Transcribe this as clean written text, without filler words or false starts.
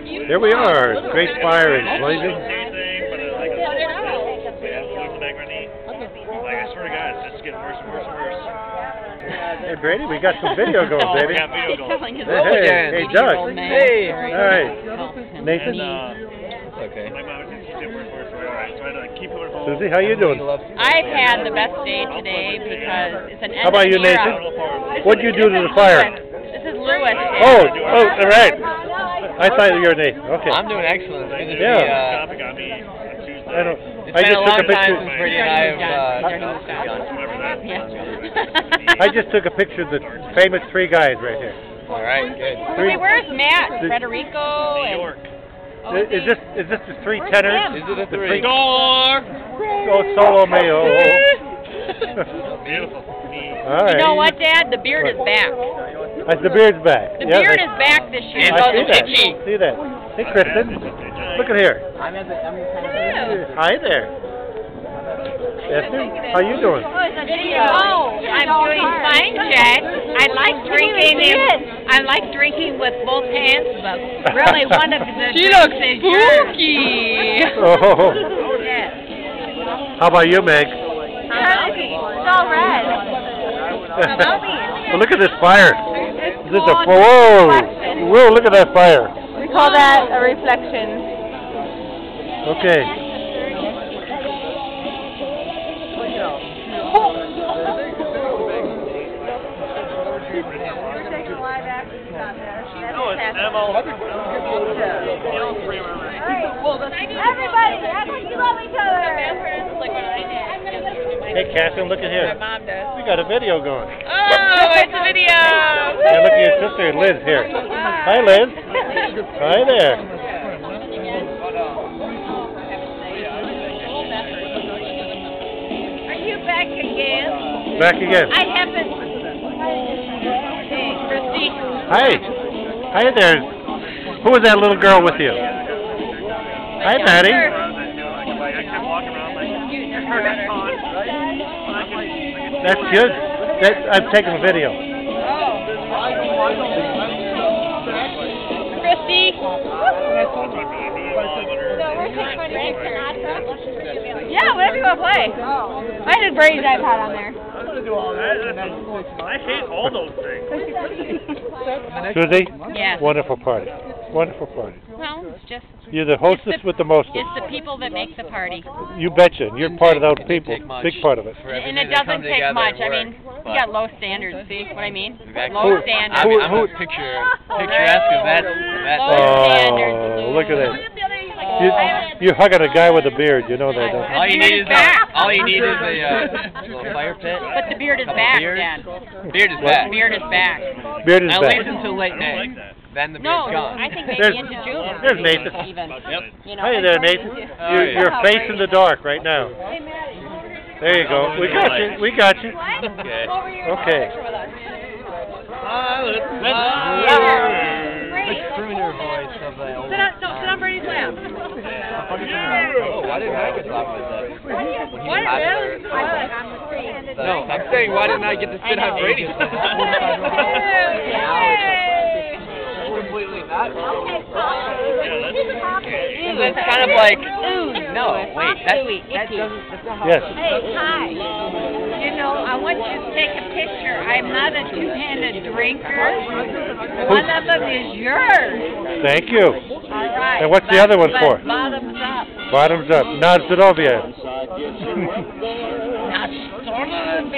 Here we are. Great fire is blazing. I swear to God, it's just getting worse and worse and worse. Hey Brady, we got some video going, baby. Yeah, video going. Hey, Doug. Hey. All right. Nathan. Okay. My mom just keeps getting worse and worse. So I try to keep her home. Susie, how you doing? I've had the best day today because it's an end How about of you, the era. Nathan? What'd you do to the fire? This is Lewis. Oh, all right. I thought you were Nathan. Okay. I'm doing excellent. It's good to Yeah. be, I don't. it's I been just a took long a picture. time since Brady and I have I just took a picture of the famous three guys right here. All right, good. Okay, where's Matt? Federico and... Is this the three tenors? Is it a The three? Oh, solo meo. Beautiful. All right. You know what, Dad? The beard is back. The beard's back. The beard is back this year. I see that. See that. Hey, Kristen. Look at here. Hi there. Esther, how you doing? Oh, I'm doing fine, Jack. I like drinking with both hands, but really one of the She drinks looks is spooky. Oh. Yes. How about you, Meg? It's all red. Well, look at this fire. This is a whoa! Look at that fire. We call that a reflection. Okay. Everybody, act like you love each other. Hey, Catherine, look at here. My mom does. We got a video going. Oh, it's a video. Yeah, look at your sister, Liz, here. Hi, Liz. Hi there. Are you back again? Back again. I haven't. Hey, Christy. Hi. Hi there. Who was that little girl with you? Hi, Maddie. That's good. I'm taking a video. Christy. Yeah, whatever you want to play. I did Brady's iPod on there. I hate all those things. Susie? Yes. Wonderful party. Wonderful party. Well, it's just... You're the hostess with the mostest. It's the people that make the party. You betcha. You're part of those people. Big part of it. And it doesn't take much. I mean, we got low standards. See what I mean? Exactly. Low standards. I'm a picturesque of that. Low standards. Oh, look at that. You're hugging a guy with a beard. You know that, don't you? All you need is a little fire pit. But the beard is back, Dad. Beard is back. Beard is back. Beard is At back. least until late May. Then the beard's gone. I think maybe There's- into June. There's Nathan. Even. Yep. You know, Hi there, Nathan. You're facing the dark right now. There you go. We got you. We got you. Okay. Crooner voice of the old. Sit on Brady's lap. Oh, why didn't I get to talk about that? What? Really? No, I'm saying why didn't I get to sit on Brady's lap? Completely not. It's kind of like, no, wait, that doesn't, that's not how. Yes. Hey, hi. You know, I want you to take a picture. I'm not a two-handed drinker. One of them is yours. Thank you. All right. And what's the other one for? Bottoms up. Bottoms up. Na zdrowie. Not sort of